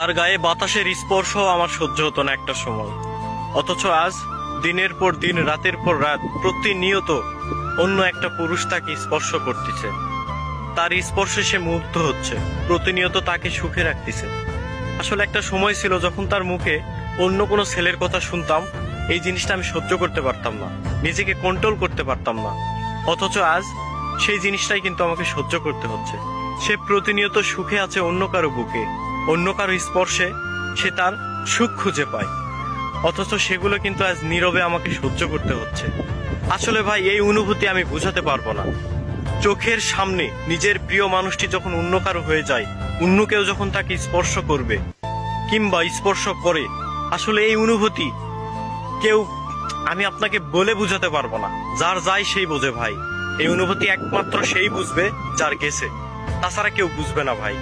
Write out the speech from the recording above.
তার গায়ে বাতাসের স্পর্শ আমার সহ্য হতো না একটা সময়, অথচ আজ দিনের পর দিন রাতের পর রাত প্রতিনিয়ত অন্য একটা পুরুষ তাকে স্পর্শ করতেছে। তার স্পর্শে সে মুগ্ধ হচ্ছে, প্রতিনিয়ত তাকে সুখে রাখতেছে। আসলে একটা সময় ছিল যখন তার মুখে অন্য কোনো ছেলের কথা শুনতাম, এই জিনিসটা আমি সহ্য করতে পারতাম না, নিজেকে কন্ট্রোল করতে পারতাম না। অথচ আজ সেই জিনিসটাই কিন্তু আমাকে সহ্য করতে হচ্ছে। সে প্রতিনিয়ত সুখে আছে অন্য কারো বুকে, অন্য কারো স্পর্শে সে তার সুখ খুঁজে পায়, অথচ সেগুলো কিন্তু আজ নীরবে আমাকে সহ্য করতে হচ্ছে। আসলে ভাই, এই অনুভূতি আমি বোঝাতে পারবো না। চোখের সামনে নিজের প্রিয় মানুষটি যখন অন্য কারো হয়ে যায়, অন্য কেউ যখন তাকে স্পর্শ করবে কিংবা স্পর্শ করে, আসলে এই অনুভূতি আমি আপনাকে বলে বুঝাতে পারবো না। যার যায় সেই বোঝে ভাই। এই অনুভূতি একমাত্র সেই বুঝবে যার গেছে, তাছাড়া কেউ বুঝবে না ভাই।